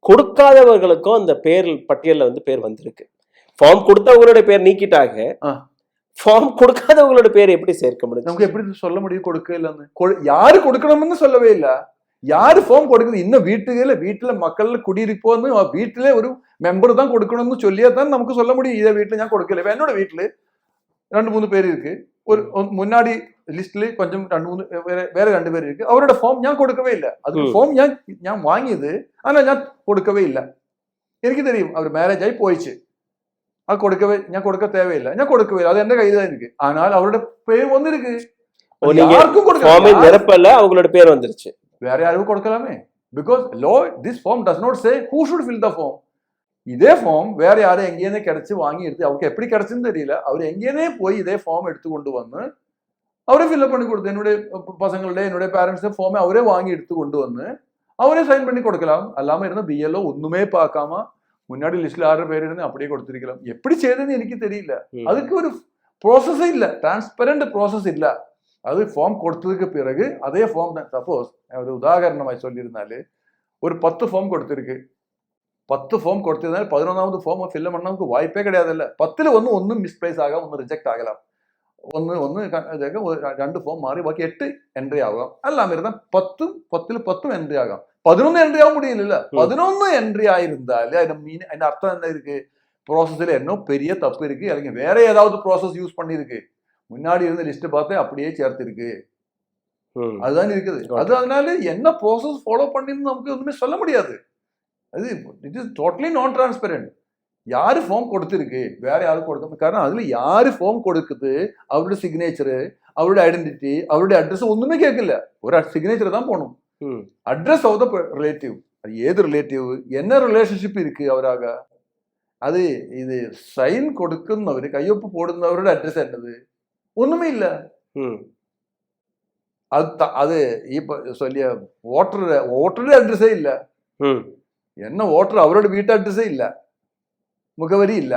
கொடுக்காதவர்களுக்கும் அந்த பேர் பட்டியலில் வந்து பேர் வந்திருக்கு. ஃபார்ம் கொடுத்தவங்களோட பேர் நீக்கிட்டாங்க. ஃபார்ம் கொடுக்காதவங்களோட பேர் எப்படி சேர்க்க முடியும்? நமக்கு எப்படி சொல்ல முடியும் கொடுக்க இல்லைன்னு? யாரு கொடுக்கணும்னு சொல்லவே இல்லை. யாரு ஃபார்ம் கொடுக்குது? இன்னும் வீட்டுல மக்கள் குடியிருப்போன்னு வீட்டுல ஒரு மெம்பர் தான் கொடுக்கணும்னு சொல்லியா தான் நமக்கு சொல்ல முடியும். இதே வீட்டுல ഞാൻ കൊടുക്കില്ല. என்னோட வீட்டுல 2-3 பேர் இருக்கு. ஒரு முன்னாடி லிஸ்ட்ல கொஞ்சம் 2-3 வேற 2 பேர் இருக்கு. அவரோட ஃபார்ம் ഞാൻ കൊടുக்கவே இல்லை. அதுக்கு ஃபார்ம் ഞാൻ வாங்கியது, ஆனா ഞാൻ கொடுக்கவே இல்லை. എനിക്ക് தெரியும் அவர் மேரேஜ் ஆகி போயிடுச்சு. அது ഞാൻ കൊടുக்க தேவையில்லை. ഞാൻ കൊടുக்கவே இல்லை. அது எந்த கையில தான் இருக்கு. ஆனால் அவரோட பேர் வந்திருக்கு. யாருக்கும் கொடுக்க நிரப்பல, அவங்களோட பேர் வந்துருச்சு. வேற யாருக்கும் கொடுக்கலாமே. Because law, this form does not say who should fill the form. இதே ஃபார்ம் வேற யாரும் எங்கேயே கிடைச்சு வாங்கி எடுத்து, அவருக்கு எப்படி கிடைச்சுன்னு தெரியல, அவர் எங்கேயே போய் இதே ஃபார்ம் எடுத்து கொண்டு வந்து அவரே ஃபில்அப் பண்ணி கொடுத்து, என்னுடைய பசங்களுடைய என்னுடைய பேரண்ட்ஸ் ஃபார்மை அவரே வாங்கி எடுத்து கொண்டு வந்து அவரே சைன் பண்ணி கொடுக்கலாம். அல்லாம இருந்தால் BLO ஒண்ணுமே பார்க்காம முன்னாடி லிஸ்ட்ல 6 பேர் இருந்து அப்படியே கொடுத்திருக்கலாம். எப்படி செய்யுதுன்னு எனக்கு தெரியல. அதுக்கு ஒரு ப்ராசஸே இல்லை, டிரான்ஸ்பரண்ட் ப்ராசஸ் இல்லை. அது ஃபார்ம் கொடுத்ததுக்கு பிறகு அதே ஃபார்ம் தான். சப்போஸ் ஒரு உதாரணமாய் சொல்லியிருந்தாலே ஒரு 10 ஃபார்ம் கொடுத்திருக்கு. 10 ஃபார்ம் கொடுத்திருந்தாலும் 11வது ஃபார்ம் ஃபில் பண்ண நமக்கு வாய்ப்பே கிடையாதுல்ல. 10ல் ஒன்று மிஸ்பிளேஸ் ஆகலாம், ஒன்று ரிஜெக்ட் ஆகலாம், ஒன்று 2 ஃபார்ம் மாறி பாக்கி 8 என்ட்ரி ஆகும். எல்லாமே இருந்தால் 10ல் 10 என்ட்ரி ஆகும். 11 എൻട്രി ആവാൻ முடியல. 11 എൻട്രി ஆயிருந்தாலே അതിന്റെ அர்த்தம் என்ன இருக்கு? ப்ராசஸ்ல என்ன பெரிய தப்பு இருக்கு, അല്ലെങ്കിൽ வேற ஏதாவது ப்ராசஸ் யூஸ் பண்ணிருக்கு, முன்னாடி இருந்த லிஸ்ட் பார்த்து அப்படியே சேர்த்திருக்கு, அதுதான் இருக்குது. அது அதனால என்ன ப்ராசஸ் ஃபாலோ பண்ணின்னு நமக்கு ஒண்ணுமே சொல்ல முடியாது. அது இட் இஸ் டோட்டலி நான் டிரான்ஸ்பரண்ட். யாரு ஃபார்ம் கொடுத்திருக்கு, வேற யாரும் கொடுக்க, കാരണം அதுல யாரு ஃபார்ம் கொடுக்குது, அவருடைய சிக்னேச்சர், அவருடைய ஐடென்டிட்டி, அவருடைய அட்ரஸ் ஒண்ணுமே கேட்கல. ஒரு சிக்னேச்சர் தான் போகணும். அட்ரஸ் ஆஃப் த ரிலேட்டிவ், அது ஏது ரிலேட்டிவ், என்ன ரிலேஷன்ஷிப் இருக்கு அவராக, அது இது சைன் கொடுക്കുന്നവര്, കയ്യൊപ്പ് போடுന്നവരുടെ അഡ്രസ് என்னது, ஒண்ணுமே இல்ல. அது இப்ப சொல்லிய ஓட்டருடைய அட்ரஸே இல்ல. என்ன ஓட்டர் அவரோட வீட்டு அட்ரஸே இல்ல, முகவரி இல்ல,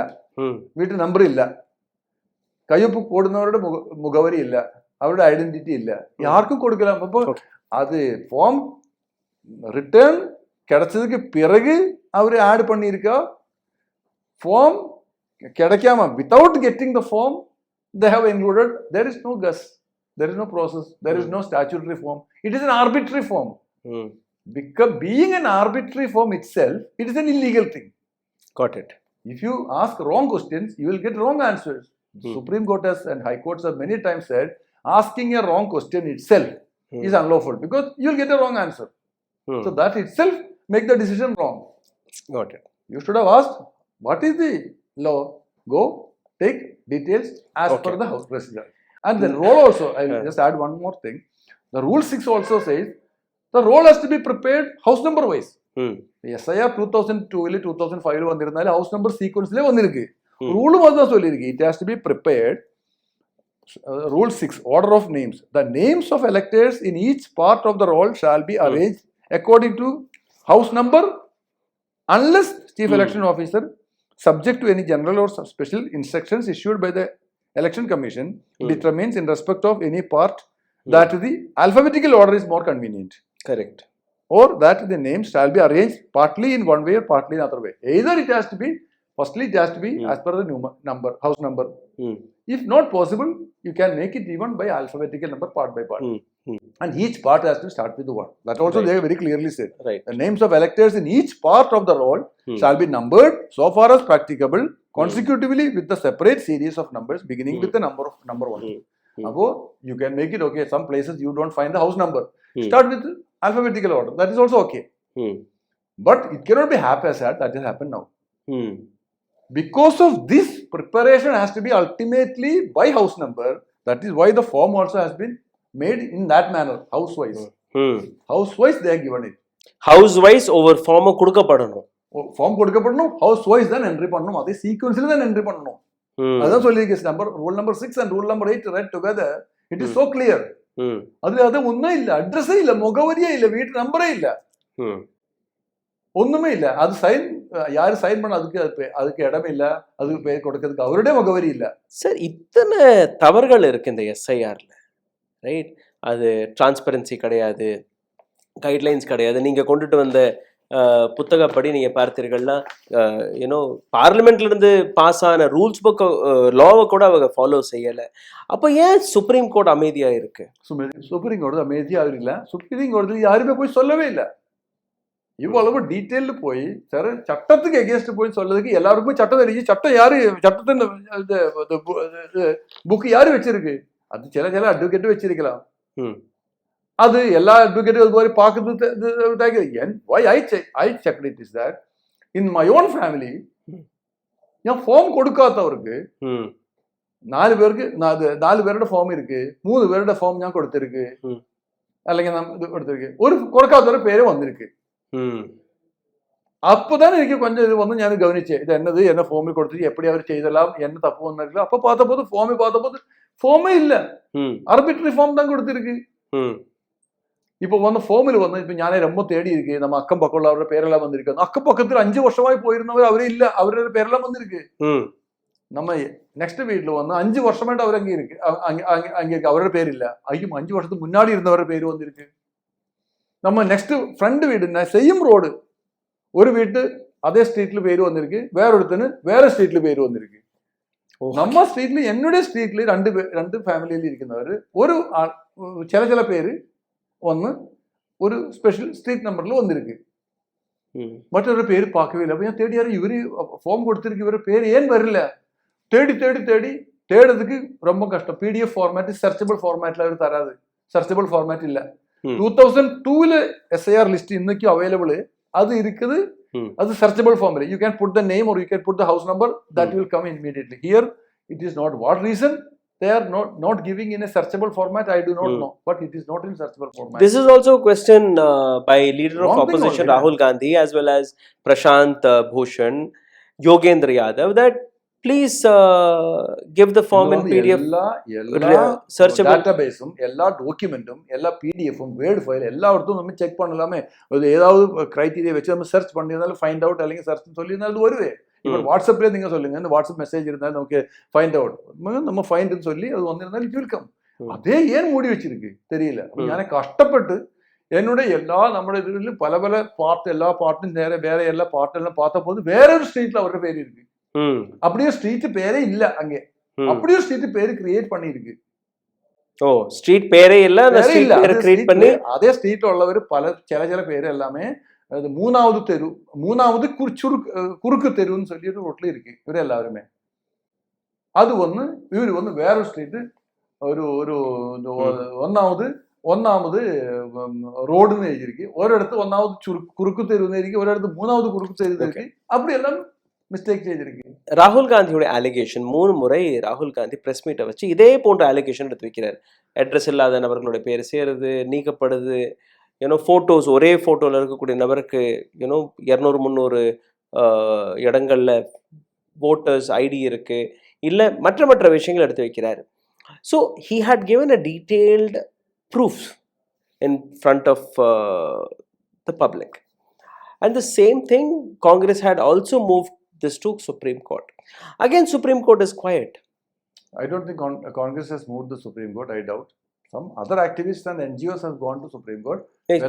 வீட்டு நம்பர் இல்ல, கையொப்பு போடுന്നവരുടെ முகவரி இல்ல, அவரோட ஐடென்டிட்டி இல்ல, யாருக்கும் கொடுக்கலாம். அப்போ அது ஃபார்ம் ரிட்டர்ன் கிடைச்சதுக்கு பிறகு அவரு ஆட் பண்ணியிருக்கா, ஃபார்ம் கிடைக்காம without getting the form they have included, there is no guess, there is no process, there is no statutory form, it is an arbitrary form. Because being an arbitrary form itself, it is an illegal thing. Got it. If you ask wrong questions, you will get wrong answers. Supreme Court has and High Courts have many times said asking a wrong question itself is unlawful because you will get a wrong answer. So that itself make the decision wrong. Got it. You should have asked what is the law. Go take details as per the House President. And the role also, I will just add one more thing. The Rule 6 also says the role has to be prepared house number wise. SIR 2002 2005 வந்திருந்தாலே house number sequenceலே வந்திருக்கு. ரூலும் அதுதான் சொல்லியிருக்கு. It has to be prepared. Rule 6, order of names. The names of electors in each part of the roll shall be arranged according to house number unless Chief Election Officer, subject to any general or special instructions issued by the Election Commission, determines in respect of any part that the alphabetical order is more convenient. Correct. Or that the names shall be arranged partly in one way or partly in another way. Either it has to be, firstly it has to be as per the number, house number. If not possible, you can make it even by alphabetical number, part by part. And each part has to start with the one. That also they very clearly said. Right. The names of electors in each part of the roll shall be numbered so far as practicable consecutively with the separate series of numbers beginning with the number one. Now, you can make it okay. Some places you don't find the house number. Start with alphabetical order. That is also okay. But it cannot be haphazard. That has happened now. Because of this, preparation has to be ultimately by house number. That is why the form also has been made in that manner, house-wise. House-wise they have given it. House-wise over form கொடுக்கப்படணும். Form கொடுக்கப்படணும், house-wise தான் entry பண்ணணும், அதே sequence-ல தான் entry பண்ணணும். அதான் சொல்லியிருக்கு number, rule number 6 and rule number 8 read together. It is so clear. அதுல அது ஒன்றும் இல்லை, அட்ரஸே இல்லை, முகவரியே இல்லை, வீட்டு நம்பரே இல்லை, ஒண்ணுமே இல்லை. அது சைன் யாரு சைன் பண்ண அதுக்கு இடமே இல்லை, அதுக்கு பேர் கொடுக்கறதுக்கு அவருடைய முகவரி இல்லை. சார், இத்தனை தவறுகள் இருக்கு இந்த எஸ்ஐஆர்ல, ரைட்? அது டிரான்ஸ்பரன்சி கிடையாது, கைட்லைன்ஸ் கிடையாது. நீங்க கொண்டுட்டு வந்த புத்தகப்படி நீங்க பார்த்தீர்கள்னா பார்லிமெண்ட்ல இருந்து பாஸ் ஆன ரூல்ஸ் புக் லாவை கூட அவங்க ஃபாலோ செய்யல. அப்போ ஏன் சுப்ரீம் கோர்ட் அமைதியா இருக்கு? சுப்ரீம் கோர்ட் அமைதியா இல்ல. சுப்ரீம் கோர்ட்ல யாருமே போய் சொல்லவே இல்லை. இவ்வளவு டீட்டெயில்டு போய் சார் சட்டத்துக்கு எகேன்ஸ்ட் போய் சொல்றதுக்கு எல்லாருக்கும் சட்டம் தெரிஞ்சு, சட்டம் யாரு, சட்டத்தின் புக் யாரு வச்சிருக்கு? அது சில அட்வொகேட் வச்சிருக்கலாம். அது எல்லா அட்வொகேட்டும் அது மாதிரி பார்க்கறது. why I checked it is that in my own family ഞാൻ ഫോം കൊടുക്കാത്തവർക്ക് 4 പേരുടെ ഫോം ഇருக்கு, 3 പേരുടെ ഫോം ഞാൻ കൊടുത്തിருக்கு, അല്ലെങ്കിൽ ഇത് കൊടുത്തിருக்கு, ഒരു കൊടുക്കാത്തവരുടെ പേര് വന്നിருக்கு. அப்பதான் எனக்கு கொஞ்சம் இது வந்து ഞാൻ கவனிச்சேன், இது என்னது, என்ன ஃபார்மில் கொடுத்துட்டு எப்படி அவர் செய்தலாம், என்ன தப்பு வந்திருக்கு. அப்ப பார்த்தபோது ஃபார்மே இல்ல, ஆர்பிட்ரரி ஃபார்ம் தான் கொடுத்திருக்கு. இப்போ வந்து ஃபார்மில் வந்து இப்போ ഞാനே ரொம்ப தேடி இருக்கு, நம்ம அக்கம் பக்கம் அவരുടെ பேரெல்லாம் வந்திருக்கு. அக்கம் பக்கத்தில் 5 வருஷமாய் போயிருந்தவர் அவரே இல்ல, அவரோட பேரெல்லாம் வந்திருக்கு. நம்ம நெக்ஸ்ட் வீட்ல வந்து 5 வருஷமாയിട്ട് அவர் அங்கே இருக்கு, அங்க இருக்கு, அவரோட பேர் இல்ல. 5 வருஷத்துக்கு முன்னாடி இருந்தவரோட பேர் வந்திருக்கு. நம்ம நெக்ஸ்ட் ஃப்ரெண்ட் வீடு செய்யும் ரோடு, ஒரு வீட்டு அதே ஸ்ட்ரீட்ல பேர் வந்திருக்கு, வேற ஒருத்தனு வேற ஸ்ட்ரீட்ல பேர் வந்திருக்கு. நம்ம ஸ்ட்ரீட்ல என்னுடைய ஸ்ட்ரீட்ல 2 ஃபேமிலியில் இருக்கிறவர், ஒரு சில பேரு ഒന്ന് ഒരു സ്പെഷ്യൽ സ്ട്രീറ്റ് നമ്പറിൽ വന്നിருக்கு. മറ്റൊരു പേര് பார்க்கவே இல்லை. அப்போ ഞാൻ தேடியாரு இவரு ஃபார்ம் கொடுத்திருக்கு, இவரு பேர் ஏன் வரல? தேடி தேடி தேடி தேடுறதுக்கு ரொம்ப கஷ்டம். PDF ஃபார்மேட் சர்ச்சபிள் ஃபார்மேட்ல அவர் தராது. சர்ச்சபிள் ஃபார்மேட் இல்ல. 2002ல SIR லிஸ்ட் இன்னைக்கு அவைலபிள். அது இருக்குது. அது searchable form. You can put the name or you can put the house number, that will come immediately. Here it is not. What reason they are not giving in a searchable format, I do not know, but it is not in searchable format. This is also a question by leader of opposition Rahul Gandhi as well as Prashant Bhushan, Yogendra Yadav, that please give the form in PDF. எல்லா searchable டேட்டாபேஸும், எல்லா டாக்குமெண்ட்டும், எல்லா பிடிஎஃப்பும், word file எல்லாத்தையும் நம்ம check பண்ணலாமே. ஏதாவது criteria வச்சு நம்ம search பண்ணியிருந்தாலும் ஃபைண்ட் அவுட் അല്ലെങ്കിൽ சர்ச் சொல்லியிருந்தாலும் அது வருவே. இப்போ வாட்ஸ்அப்லேயே நீங்கள் சொல்லுங்க, இந்த வாட்ஸ்அப் மெசேஜ் இருந்தாலும் நமக்கு ஃபைண்ட் அவுட், நம்ம ஃபைண்டுன்னு சொல்லி அது வந்திருந்தாலும் இட் வில் கம். அதே ஏன் மூடி வச்சிருக்கு தெரியல. ഞാൻ കഷ്ടപ്പെട്ട് என்னுடைய எல்லா നമ്മുടെ ഇതിൽ പല പല പാർട്ട്, എല്ലാ പാർട്ടും നേരെ വേറെ എല്ലാ പാർട്ടെല്ലാം பார்த்தபோது வேற ஒரு ஸ்ட்ரீட்ல அவരുടെ பேர் இருக்கு. அப்படியே ஸ்ட்ரீட் பேரே இல்ல அங்கே. அப்படியே ஸ்ட்ரீட் பேரு கிரியேட் பண்ணிருக்கு. ஓ, ஸ்ட்ரீட் பேரே இல்ல, அந்த ஸ்ட்ரீட் பேரை கிரியேட் பண்ணி அதே ஸ்ட்ரீட்ல உள்ளவர் பல சில பேர் எல்லாமே அது மூணாவது தெரு, மூணாவது குறுக்கு தெருன்னு சொல்லி ஒரு ரோட்ல இருக்கு இவரு எல்லாருமே. அது ஒண்ணு. இவரு வந்து வேற ஒரு ஸ்ட்ரீட், ஒரு ஒரு ஒன்னாவது ரோடுன்னு எழுதிருக்கு. ஒரு இடத்து ஒன்னாவது குறுக்கு தெருன்னு இருக்கு, ஒரு இடத்து மூணாவது குறுக்கு தெரு இருக்கு. அப்படி எல்லாம் மிஸ்டேக் செய்திருக்கு. ராகுல் காந்தியோட அலிகேஷன் 3 முறை ராகுல் காந்தி பிரஸ் மீட்டை வச்சு இதே போன்ற அலிகேஷன் எடுத்து வைக்கிறார். அட்ரஸ் இல்லாத நபர்களோட பேர் சேருது, நீக்கப்படுது, ஃபோட்டோஸ் ஒரே ஃபோட்டோவில் இருக்கக்கூடிய நபருக்கு 200-300 இடங்கள்ல voter's ஐடி இருக்கு, இல்லை மற்ற விஷயங்கள் எடுத்து வைக்கிறார். So he had given a detailed proof in front of the public. And the same thing, Congress had also moved this to Supreme Court. Again, Supreme Court is quiet. I don't think Congress has moved the Supreme Court. I doubt. Some other activists and NGOs have gone to Supreme Court. Yes,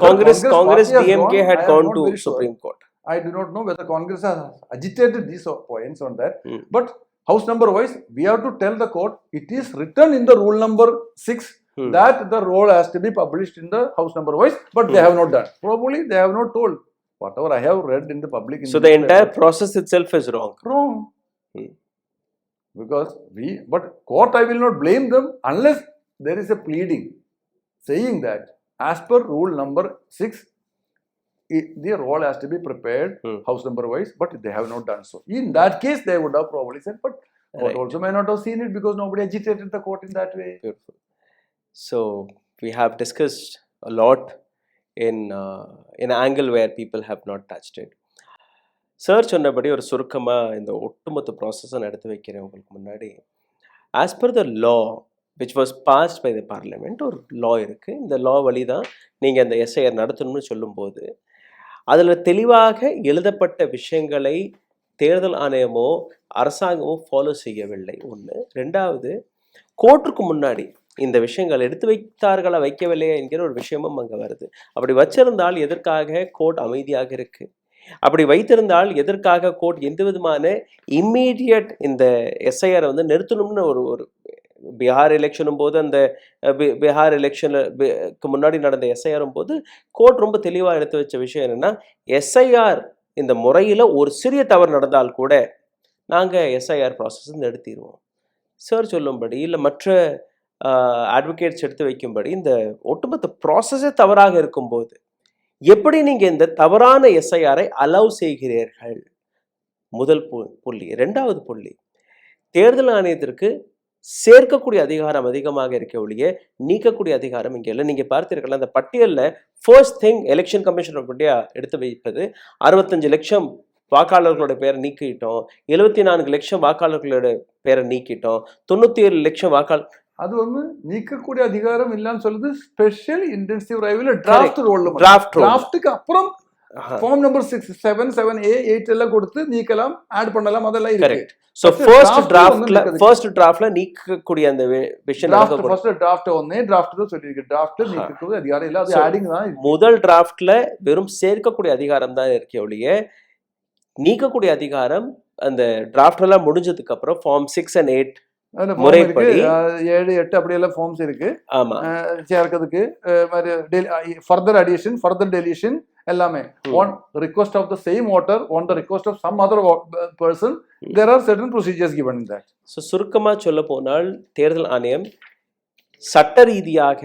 Congress DMK had gone to Supreme Court. I do not know whether Congress has agitated these points on that. But house number wise, we have to tell the court, it is written in the rule number 6 that the roll has to be published in the house number wise, but they have not done. Probably they have not told. Whatever I have read in the public. So the entire process itself is wrong. Wrong. Because but court, I will not blame them unless there is a pleading saying that as per rule number 6, the roll has to be prepared house number wise, but they have not done so. In that case, they would have probably said, but court also may not have seen it because nobody agitated the court in that way. Beautiful. So we have discussed a lot in an angle where people have not touched it. Sir சொன்னபடி ஒரு சுருக்கமாக இந்த ஒட்டுமொத்த ப்ராசஸை நடத்தி வைக்கிறேன் உங்களுக்கு முன்னாடி. As per the law which was passed by the parliament, ஒரு லா இருக்குது. இந்த லா வழி தான் நீங்கள் அந்த SIR நடத்தணும்னு சொல்லும்போது அதில் தெளிவாக எழுதப்பட்ட விஷயங்களை தேர்தல் ஆணையமோ அரசாங்கமோ ஃபாலோ செய்யவில்லை. ஒன்று. ரெண்டாவது, கோர்ட்டுக்கு முன்னாடி இந்த விஷயங்கள் எடுத்து வைத்தார்களா வைக்கவில்லையா என்கிற ஒரு விஷயமும் அங்கே வருது. அப்படி வச்சிருந்தால் எதற்காக கோர்ட் அமைதியாக இருக்கு? அப்படி வைத்திருந்தால் எதற்காக கோர்ட் எந்த விதமான இம்மீடியட் இந்த SIR வந்து நிறுத்தணும்னு ஒரு பீகார் எலெக்ஷனும் போது, அந்த பீகார் எலெக்ஷனுக்கு முன்னாடி நடந்த SIRம் போது கோர்ட் ரொம்ப தெளிவாக எடுத்து வச்ச விஷயம் என்னென்னா, SIR இந்த முறையில் ஒரு சிறிய தவறு நடந்தால் கூட நாங்கள் SIR ப்ராசஸ் நிறுத்திடுவோம். சார் சொல்லும்படி இல்லை மற்ற அட்வொகேட்ஸ் எடுத்து வைக்கும்படி இந்த ஒட்டுமொத்த ப்ராசஸே தவறாக இருக்கும்போது எப்படி நீங்கள் இந்த தவறான SIRஐ அலோவ் செய்கிறீர்கள்? முதல் புள்ளி. ரெண்டாவது புள்ளி, தேர்தல் ஆணையத்திற்கு சேர்க்கக்கூடிய அதிகாரம் அதிகமாக இருக்க ஒழிய நீக்கக்கூடிய அதிகாரம் இங்கே இல்லை. நீங்கள் பார்த்தீர்கள் அந்த பட்டியலில் first thing election commission of India எடுத்து வைப்பது 65 லட்சம் வாக்காளர்களோட பேரை நீக்கிட்டோம், 74 லட்சம் வாக்காளர்களோட பேரை நீக்கிட்டோம், 97 லட்சம் வாக்காளர். அது வந்து நீக்கக்கூடிய அதிகாரம் இல்லைன்னு சொல்லுது ஸ்பெஷல் இன்டென்சிவ் ரைவில் டிராஃப்ட் ரோல். டிராஃப்ட்டுக்கு அப்புறம் ஃபார்ம் நம்பர் 6, 7, 7A, 8 எல்லாம் கொடுத்து நீக்கலாம், ஆட் பண்ணலாம், அதெல்லாம் இருக்கு. சோ ஃபர்ஸ்ட் டிராஃப்ட்ல நீக்கக்கூடிய அந்த விஷயம் ஃபர்ஸ்ட் டிராஃப்ட் ஒண்ணே டிராஃப்ட் தான் சொல்லிருக்கு. டிராஃப்ட்ல நீக்கக்கூடிய அதிகாரம் இல்ல, அது ஆடிங் தான். முதல் டிராஃப்ட்ல வெறும் சேர்க்கக்கூடிய அதிகாரம் தான் இருக்கே ஒழிய நீக்கக்கூடிய அதிகாரம் அந்த டிராஃப்ட் எல்லாம் முடிஞ்சதுக்கு அப்புறம் ஃபார்ம் 6 and 8 அதுல form இருக்கு, முறைப்படி 7, 8 அப்படியெல்லாம் ஃபார்ம்ஸ் இருக்கு. ஆமா சேர்க்கிறதுக்கு ஃபர்தர் அடிஷன், ஃபர்தர் டெலிஷன் எல்லாமே on request of the same voter, on the request of some other person, there are certain procedures given in that. So சுருக்கமா சொல்ல போனால் தேர்தல் ஆணையம் சட்ட ரீதியாக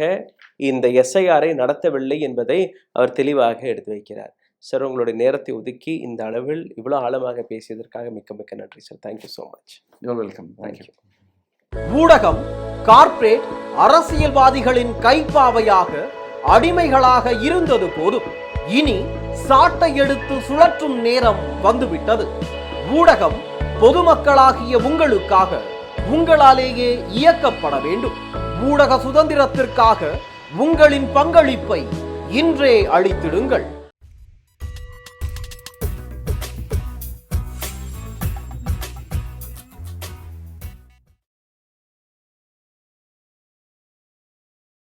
இந்த எஸ்ஐஆரை நடத்தவில்லை என்பதை அவர் தெளிவாக எடுத்து வைக்கிறார். சார், உங்களுடைய நேரத்தை ஒதுக்கி இந்த அளவில் இவ்வளவு ஆழமாக பேசியதற்காக மிக்க மிக்க நன்றி sir. Thank you so much. You're welcome. Thank you. ஊடகம் கார்ப்பரேட் அரசியல்வாதிகளின் கைப்பாவையாக அடிமைகளாக இருந்தது போதும். இனி சாட்டை எடுத்து சுழற்றும் நேரம் வந்துவிட்டது. ஊடகம் பொதுமக்களாகிய உங்களுக்காக, உங்களாலேயே இயக்கப்பட வேண்டும். ஊடக சுதந்திரத்திற்காக உங்களின் பங்களிப்பை இன்றே அளித்திடுங்கள்.